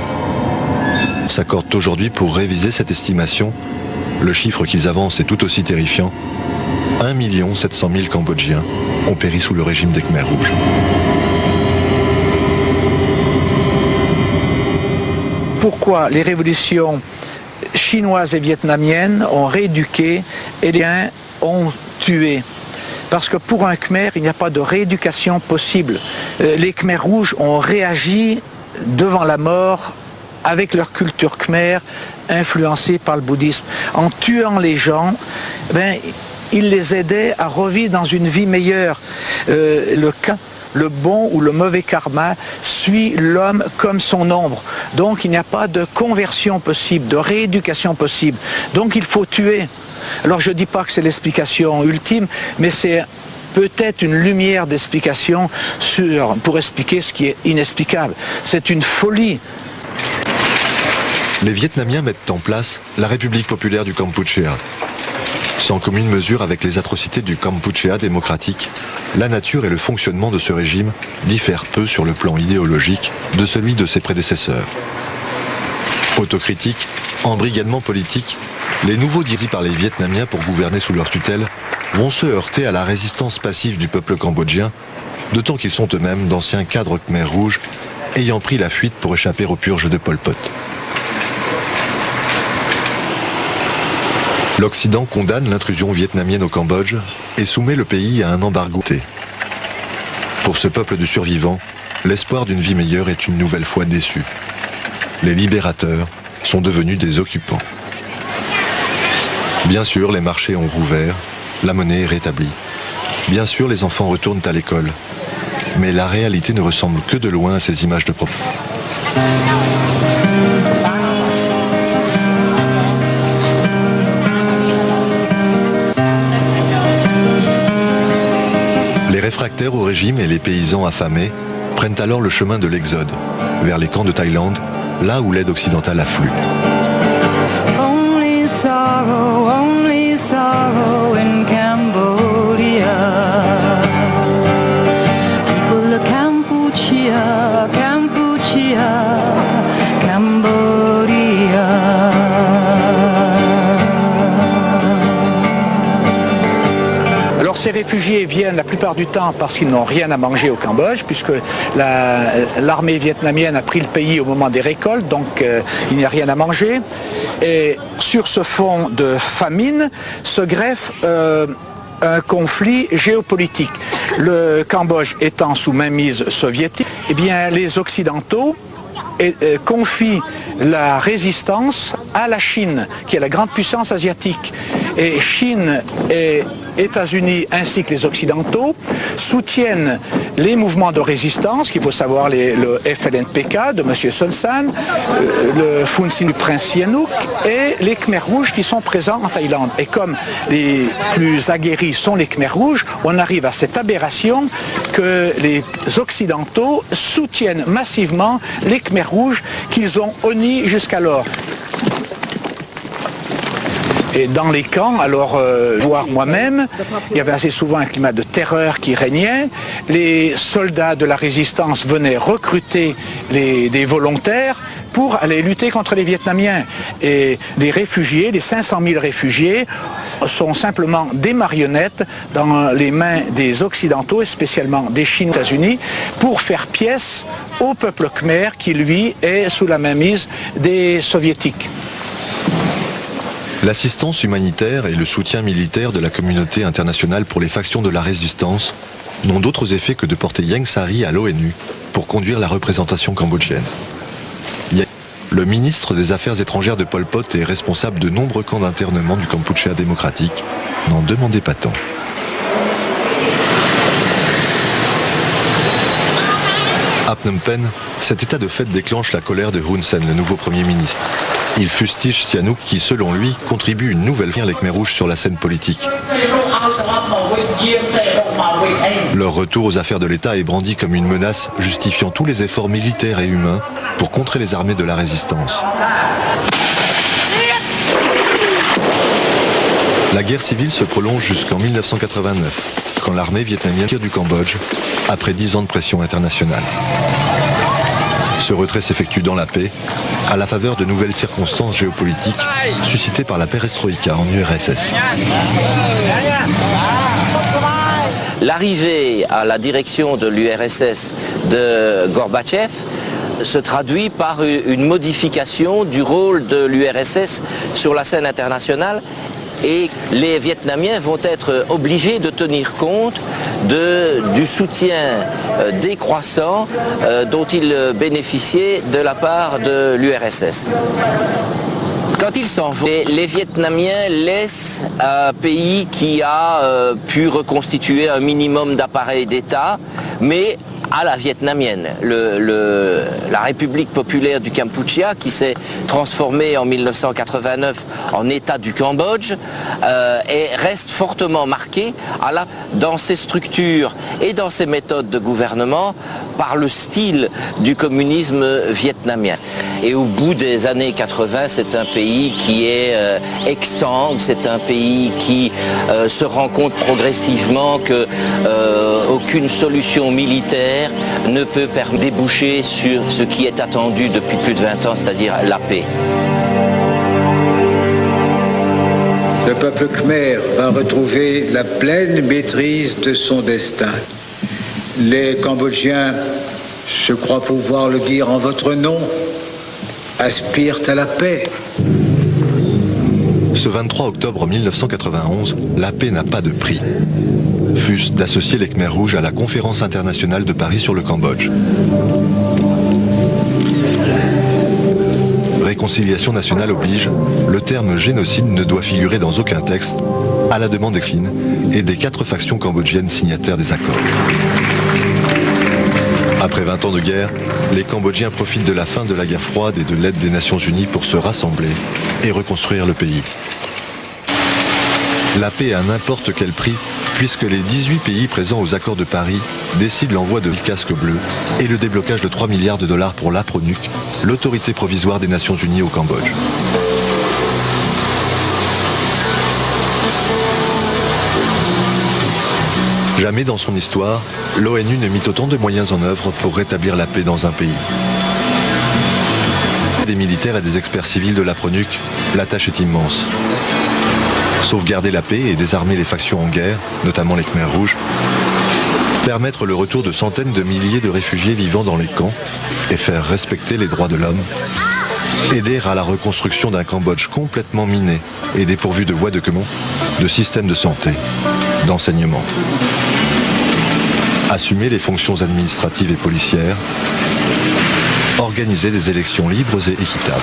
s'accordent aujourd'hui pour réviser cette estimation. Le chiffre qu'ils avancent est tout aussi terrifiant. 1 700 000 Cambodgiens ont péri sous le régime des Khmers rouges. Pourquoi les révolutions chinoises et vietnamiennes ont rééduqué et les uns ont tué? Parce que pour un Khmer, il n'y a pas de rééducation possible. Les Khmers rouges ont réagi devant la mort avec leur culture khmer influencée par le bouddhisme. En tuant les gens, ils les aidaient à revivre dans une vie meilleure. Le bon ou le mauvais karma suit l'homme comme son ombre. Donc il n'y a pas de conversion possible, de rééducation possible. Donc il faut tuer. Alors je ne dis pas que c'est l'explication ultime, mais c'est peut-être une lumière d'explication pour expliquer ce qui est inexplicable. C'est une folie. Les Vietnamiens mettent en place la République populaire du Kampuchéa. Sans commune mesure avec les atrocités du Kampuchéa démocratique, la nature et le fonctionnement de ce régime diffèrent peu sur le plan idéologique de celui de ses prédécesseurs. Autocritiques, embrigadement politiques, les nouveaux dirigés par les Vietnamiens pour gouverner sous leur tutelle vont se heurter à la résistance passive du peuple cambodgien, d'autant qu'ils sont eux-mêmes d'anciens cadres Khmers rouges ayant pris la fuite pour échapper aux purges de Pol Pot. L'Occident condamne l'intrusion vietnamienne au Cambodge et soumet le pays à un embargo. Pour ce peuple de survivants, l'espoir d'une vie meilleure est une nouvelle fois déçu. Les libérateurs sont devenus des occupants. Bien sûr, les marchés ont rouvert, la monnaie est rétablie. Bien sûr, les enfants retournent à l'école. Mais la réalité ne ressemble que de loin à ces images de propos. Les réfractaires au régime et les paysans affamés prennent alors le chemin de l'exode, vers les camps de Thaïlande, là où l'aide occidentale afflue. Only sorrow in Cambodia. People of Kampuchea, Kampuchea, Cambodia. Alors ces réfugiés viennent la plupart du temps parce qu'ils n'ont rien à manger au Cambodge, puisque l'armée vietnamienne a pris le pays au moment des récoltes, donc il n'y a rien à manger. Et sur ce fond de famine se greffe un conflit géopolitique. Le Cambodge étant sous mainmise soviétique, eh bien les Occidentaux confient la résistance à la Chine, qui est la grande puissance asiatique. Et Chine et États-Unis ainsi que les Occidentaux soutiennent les mouvements de résistance, qu'il faut savoir le FLNPK de M. Son Sann, le Fun Sin du prince Sihanouk et les Khmers rouges qui sont présents en Thaïlande. Et comme les plus aguerris sont les Khmers rouges, on arrive à cette aberration que les Occidentaux soutiennent massivement les Khmers rouges qu'ils ont honnis jusqu'alors. Et dans les camps, alors voir moi-même, il y avait assez souvent un climat de terreur qui régnait. Les soldats de la résistance venaient recruter des volontaires pour aller lutter contre les Vietnamiens. Et les réfugiés, les 500 000 réfugiés, sont simplement des marionnettes dans les mains des Occidentaux, et spécialement des Chinois et des États-Unis, pour faire pièce au peuple khmer qui, lui, est sous la mainmise des Soviétiques. L'assistance humanitaire et le soutien militaire de la communauté internationale pour les factions de la résistance n'ont d'autres effets que de porter Ieng Sary à l'ONU pour conduire la représentation cambodgienne. Le ministre des Affaires étrangères de Pol Pot est responsable de nombreux camps d'internement du Kampuchéa démocratique. N'en demandez pas tant. À Phnom Penh, cet état de fait déclenche la colère de Hun Sen, le nouveau Premier ministre. Il fustige Sihanouk qui, selon lui, contribue une nouvelle fois les Khmers rouges sur la scène politique. Leur retour aux affaires de l'État est brandi comme une menace justifiant tous les efforts militaires et humains pour contrer les armées de la résistance. La guerre civile se prolonge jusqu'en 1989, quand l'armée vietnamienne tire du Cambodge, après 10 ans de pression internationale. Ce retrait s'effectue dans la paix, à la faveur de nouvelles circonstances géopolitiques suscitées par la perestroïka en URSS. L'arrivée à la direction de l'URSS de Gorbatchev se traduit par une modification du rôle de l'URSS sur la scène internationale, et les Vietnamiens vont être obligés de tenir compte du soutien décroissant dont ils bénéficiaient de la part de l'URSS. Quand ils s'en vont, les Vietnamiens laissent un pays qui a pu reconstituer un minimum d'appareil d'État, mais à la vietnamienne. La République populaire du Kampuchea, qui s'est transformée en 1989 en État du Cambodge, reste fortement marquée dans ses structures et dans ses méthodes de gouvernement par le style du communisme vietnamien. Et au bout des années 80, c'est un pays qui est exsangue, c'est un pays qui se rend compte progressivement que aucune solution militaire ne peut déboucher sur ce qui est attendu depuis plus de 20 ans, c'est-à-dire la paix. Le peuple khmer va retrouver la pleine maîtrise de son destin. Les Cambodgiens, je crois pouvoir le dire en votre nom, aspirent à la paix. Ce 23 octobre 1991, la paix n'a pas de prix. Fût-ce d'associer les Khmers rouges à la conférence internationale de Paris sur le Cambodge. Réconciliation nationale oblige, le terme génocide ne doit figurer dans aucun texte, à la demande d'Exline et des 4 factions cambodgiennes signataires des accords. Après 20 ans de guerre, les Cambodgiens profitent de la fin de la guerre froide et de l'aide des Nations Unies pour se rassembler et reconstruire le pays. La paix à n'importe quel prix, puisque les 18 pays présents aux accords de Paris décident l'envoi de casques bleus et le déblocage de 3 milliards de dollars pour l'APRONUC, l'autorité provisoire des Nations Unies au Cambodge. Jamais dans son histoire, l'ONU ne mit autant de moyens en œuvre pour rétablir la paix dans un pays. Des militaires et des experts civils de l'APRONUC, la tâche est immense. Sauvegarder la paix et désarmer les factions en guerre, notamment les Khmers rouges, permettre le retour de centaines de milliers de réfugiés vivant dans les camps et faire respecter les droits de l'homme, aider à la reconstruction d'un Cambodge complètement miné et dépourvu de voies de commande, de systèmes de santé, d'enseignement. Assumer les fonctions administratives et policières, organiser des élections libres et équitables.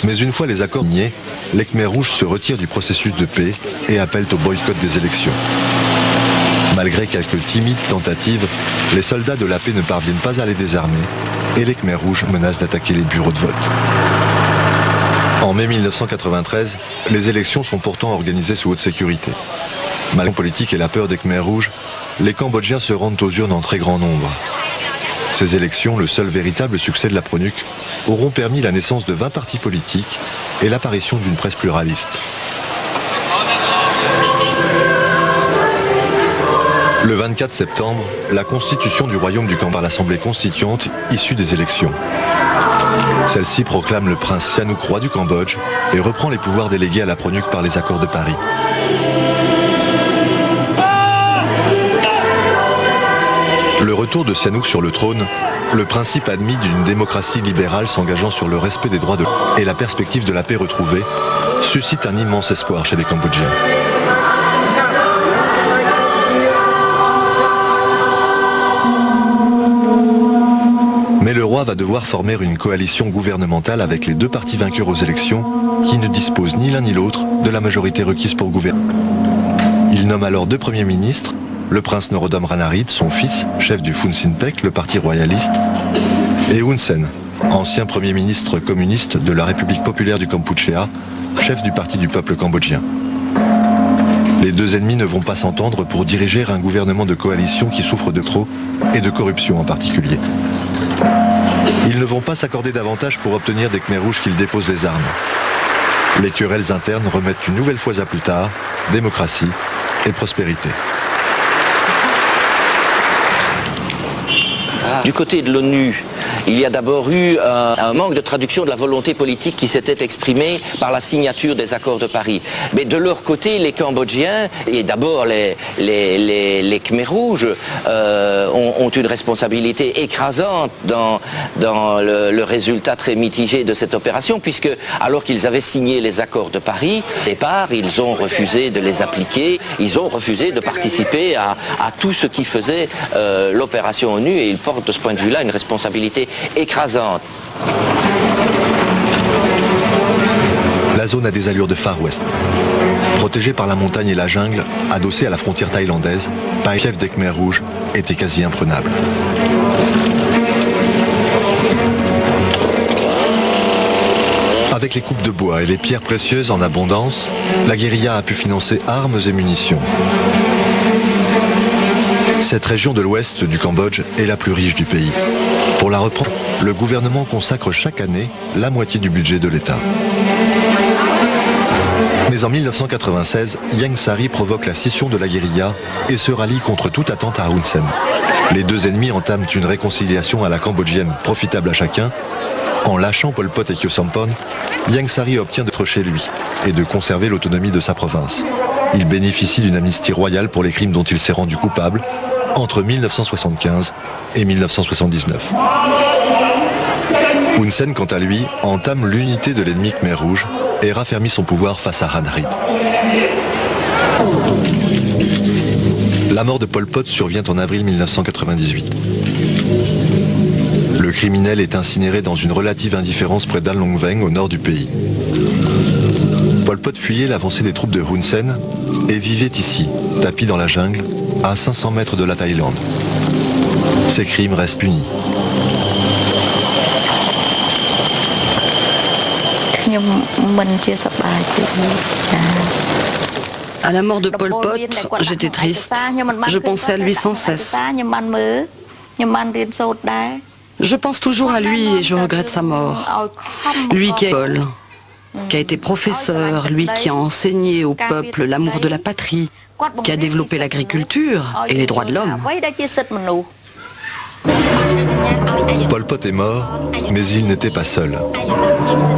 Mais une fois les accords signés, les Khmers rouges se retirent du processus de paix et appellent au boycott des élections. Malgré quelques timides tentatives, les soldats de la paix ne parviennent pas à les désarmer et les Khmers rouges menacent d'attaquer les bureaux de vote. En mai 1993, les élections sont pourtant organisées sous haute sécurité. Malgré la politique et la peur des Khmers rouges, les Cambodgiens se rendent aux urnes en très grand nombre. Ces élections, le seul véritable succès de l'APRONUC, auront permis la naissance de 20 partis politiques et l'apparition d'une presse pluraliste. Le 24 septembre, la constitution du royaume du Cambodge par l'Assemblée constituante issue des élections. Celle-ci proclame le prince Sihanouk roi du Cambodge et reprend les pouvoirs délégués à l'APRONUC par les accords de Paris. Le retour de Sihanouk sur le trône, le principe admis d'une démocratie libérale s'engageant sur le respect des droits de l'homme et la perspective de la paix retrouvée, suscite un immense espoir chez les Cambodgiens. Mais le roi va devoir former une coalition gouvernementale avec les 2 partis vainqueurs aux élections qui ne disposent ni l'un ni l'autre de la majorité requise pour gouverner. Il nomme alors 2 premiers ministres, le prince Norodom Ranariddh, son fils, chef du Fun Sinpec, le parti royaliste, et Hun Sen, ancien premier ministre communiste de la République populaire du Kampuchea, chef du parti du peuple cambodgien. Les 2 ennemis ne vont pas s'entendre pour diriger un gouvernement de coalition qui souffre de trop et de corruption en particulier. Ils ne vont pas s'accorder davantage pour obtenir des Khmers rouges qu'ils déposent les armes. Les querelles internes remettent une nouvelle fois à plus tard démocratie et prospérité. Du côté de l'ONU, il y a d'abord eu un manque de traduction de la volonté politique qui s'était exprimée par la signature des accords de Paris. Mais de leur côté, les Cambodgiens, et d'abord les Khmers rouges, ont une responsabilité écrasante dans le résultat très mitigé de cette opération, puisque alors qu'ils avaient signé les accords de Paris, au départ, ils ont refusé de les appliquer, ils ont refusé de participer à tout ce qui faisait l'opération ONU, et ils portent de ce point de vue-là une responsabilité écrasante. La zone a des allures de Far West. Protégée par la montagne et la jungle, adossée à la frontière thaïlandaise, Pai chef des Khmers rouges était quasi imprenable. Avec les coupes de bois et les pierres précieuses en abondance, la guérilla a pu financer armes et munitions. Cette région de l'ouest du Cambodge est la plus riche du pays. Pour la reprendre, le gouvernement consacre chaque année la moitié du budget de l'État. Mais en 1996, Ieng Sary provoque la scission de la guérilla et se rallie contre toute attente à Hun Sen. Les deux ennemis entament une réconciliation à la cambodgienne profitable à chacun. En lâchant Pol Pot et Khieu Samphan, Ieng Sary obtient d'être chez lui et de conserver l'autonomie de sa province. Il bénéficie d'une amnistie royale pour les crimes dont il s'est rendu coupable entre 1975 et 1979. Hun Sen, quant à lui, entame l'unité de l'ennemi Khmer rouge et raffermit son pouvoir face à Han Rit. La mort de Pol Pot survient en avril 1998. Le criminel est incinéré dans une relative indifférence près d'An Long Veng, au nord du pays. Pol Pot fuyait l'avancée des troupes de Hun Sen et vivait ici, tapi dans la jungle, à 500 mètres de la Thaïlande. Ses crimes restent punis. À la mort de Pol Pot, j'étais triste. Je pensais à lui sans cesse. Je pense toujours à lui et je regrette sa mort. Lui qui a été professeur, lui qui a enseigné au peuple l'amour de la patrie, qui a développé l'agriculture et les droits de l'homme. Pol Pot est mort, mais il n'était pas seul.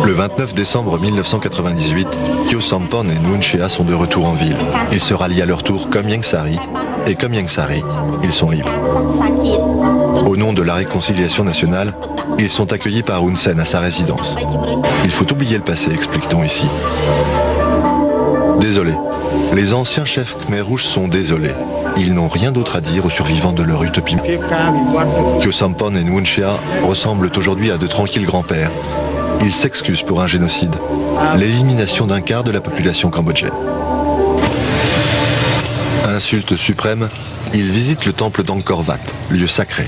Le 29 décembre 1998, Khieu Samphan et Nuon Chea sont de retour en ville. Ils se rallient à leur tour comme Ieng Sary, et comme Ieng Sary, ils sont libres. Au nom de la réconciliation nationale, ils sont accueillis par Hun Sen à sa résidence. Il faut oublier le passé, explique-t-on ici. Désolé. Les anciens chefs Khmer rouges sont désolés. Ils n'ont rien d'autre à dire aux survivants de leur utopie. Khieu Samphan et Nuon Chea ressemblent aujourd'hui à de tranquilles grands-pères. Ils s'excusent pour un génocide, l'élimination d'un quart de la population cambodgienne. Insulte suprême, ils visitent le temple d'Angkor Wat, lieu sacré.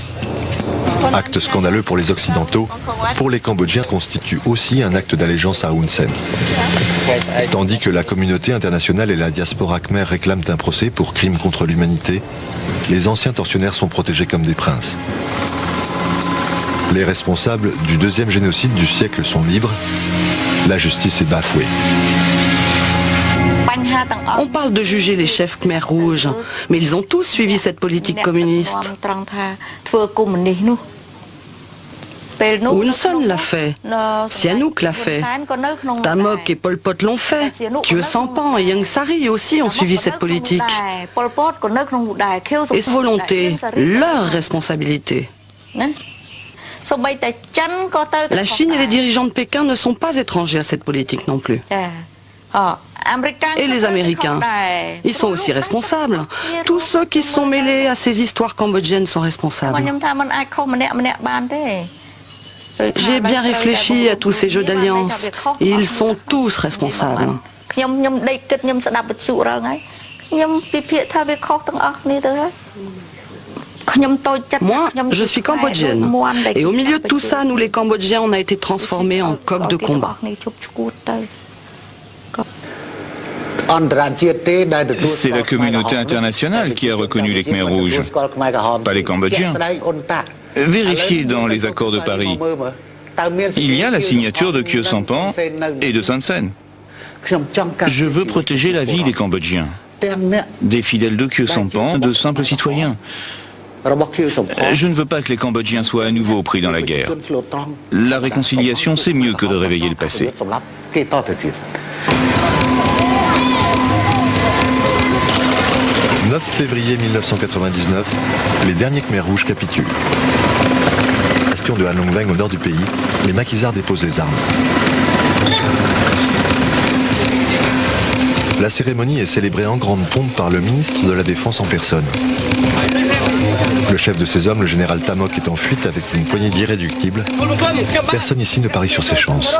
Acte scandaleux pour les Occidentaux, pour les Cambodgiens constitue aussi un acte d'allégeance à Hun Sen. Tandis que la communauté internationale et la diaspora khmer réclament un procès pour crimes contre l'humanité, les anciens tortionnaires sont protégés comme des princes. Les responsables du deuxième génocide du siècle sont libres, la justice est bafouée. On parle de juger les chefs Khmer rouges, mais ils ont tous suivi cette politique communiste. Hun Sen l'a fait, Sihanouk l'a fait, Tha Mok et Pol Pot l'ont fait, Khieu Samphan et Ieng Sary aussi ont suivi cette politique. Et cette volonté, leur responsabilité. La Chine et les dirigeants de Pékin ne sont pas étrangers à cette politique non plus. Et les Américains, ils sont aussi responsables. Tous ceux qui se sont mêlés à ces histoires cambodgiennes sont responsables. J'ai bien réfléchi à tous ces jeux d'alliance. Ils sont tous responsables. Moi, je suis cambodgienne. Et au milieu de tout ça, nous les Cambodgiens, on a été transformés en coqs de combat. C'est la communauté internationale qui a reconnu les Khmers rouges, pas les Cambodgiens. Vérifiez dans les accords de Paris. Il y a la signature de Khieu Samphan et de Son Sen. Je veux protéger la vie des Cambodgiens. Des fidèles de Khieu Samphan, de simples citoyens. Je ne veux pas que les Cambodgiens soient à nouveau pris dans la guerre. La réconciliation, c'est mieux que de réveiller le passé. 9 février 1999, les derniers Khmers rouges capitulent. Bastion de Halong Veng au nord du pays, les maquisards déposent les armes. La cérémonie est célébrée en grande pompe par le ministre de la Défense en personne. Le chef de ces hommes, le général Tamok, est en fuite avec une poignée d'irréductibles. Personne ici ne parie sur ses chances.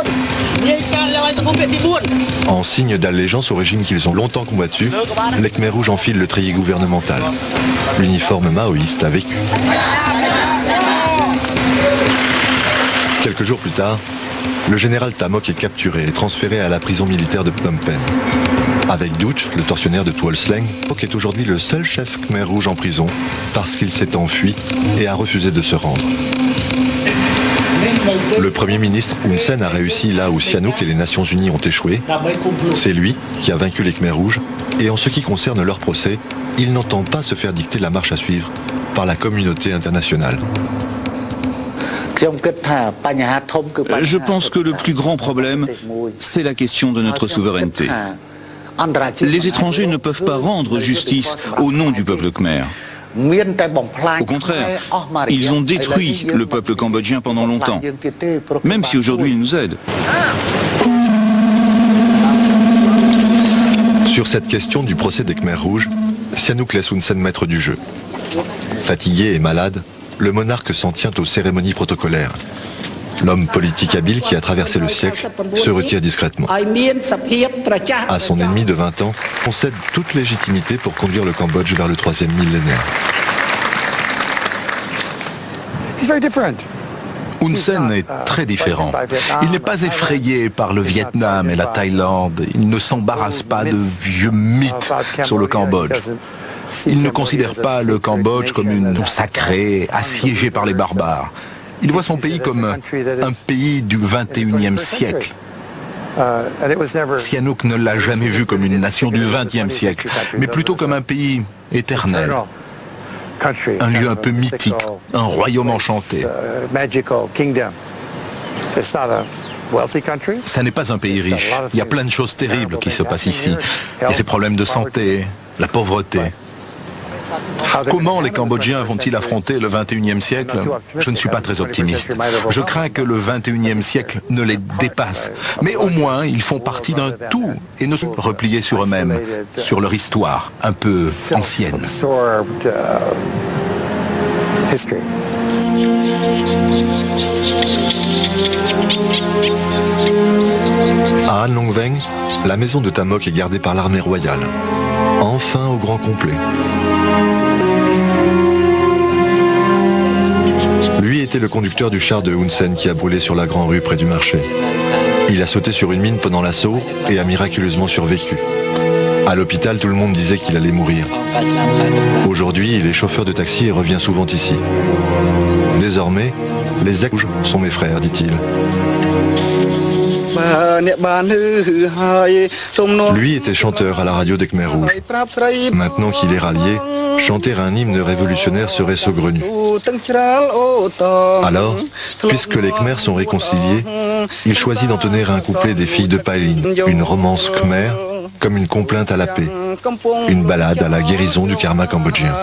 En signe d'allégeance au régime qu'ils ont longtemps combattu, les Khmers rouges enfilent le treillis gouvernemental. L'uniforme maoïste a vécu. Quelques jours plus tard, le général Tamok est capturé et transféré à la prison militaire de Phnom Penh. Avec Duch, le tortionnaire de Tuol Sleng, Tamok est aujourd'hui le seul chef Khmer rouge en prison parce qu'il s'est enfui et a refusé de se rendre. Le Premier ministre Hun Sen a réussi là où Sihanouk et les Nations Unies ont échoué. C'est lui qui a vaincu les Khmers rouges et en ce qui concerne leur procès, il n'entend pas se faire dicter la marche à suivre par la communauté internationale. Je pense que le plus grand problème, c'est la question de notre souveraineté. Les étrangers ne peuvent pas rendre justice au nom du peuple khmer. Au contraire, ils ont détruit le peuple cambodgien pendant longtemps, même si aujourd'hui ils nous aident. Sur cette question du procès des Khmers rouges, Sihanouk laisse Hun Sen maître du jeu. Fatigué et malade, le monarque s'en tient aux cérémonies protocolaires. L'homme politique habile qui a traversé le siècle se retire discrètement. À son ennemi de 20 ans, concède toute légitimité pour conduire le Cambodge vers le 3e millénaire. Hun Sen est très différent. Il n'est pas effrayé par le Vietnam et la Thaïlande. Il ne s'embarrasse pas de vieux mythes sur le Cambodge. Il ne considère pas le Cambodge comme une sacrée, assiégée par les barbares. Il voit son pays comme un pays du 21e siècle. Sihanouk ne l'a jamais vu comme une nation du 20e siècle, mais plutôt comme un pays éternel. Un lieu un peu mythique, un royaume enchanté. Ça n'est pas un pays riche. Il y a plein de choses terribles qui se passent ici. Il y a des problèmes de santé, la pauvreté. Comment les Cambodgiens vont-ils affronter le 21e siècle? Je ne suis pas très optimiste. Je crains que le 21e siècle ne les dépasse. Mais au moins, ils font partie d'un tout et ne sont repliés sur eux-mêmes, sur leur histoire, un peu ancienne. À Halong Veng, la maison de Tamok est gardée par l'armée royale. Enfin au grand complet. Lui était le conducteur du char de Hun Sen qui a brûlé sur la grande rue près du marché. Il a sauté sur une mine pendant l'assaut et a miraculeusement survécu. À l'hôpital, tout le monde disait qu'il allait mourir. Aujourd'hui, il est chauffeur de taxi et revient souvent ici. Désormais, les Rouges sont mes frères, dit-il. Lui était chanteur à la radio des Khmers rouges. Maintenant qu'il est rallié, chanter un hymne révolutionnaire serait saugrenu. Alors, puisque les Khmers sont réconciliés, il choisit d'entonner un couplet des filles de Pailin, une romance khmer, comme une complainte à la paix, une ballade à la guérison du karma cambodgien.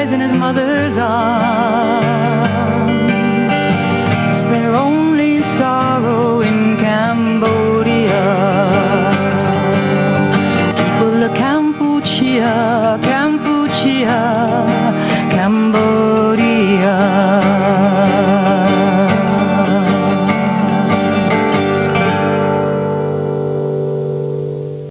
In his mother's arms, it's their own Cambodia.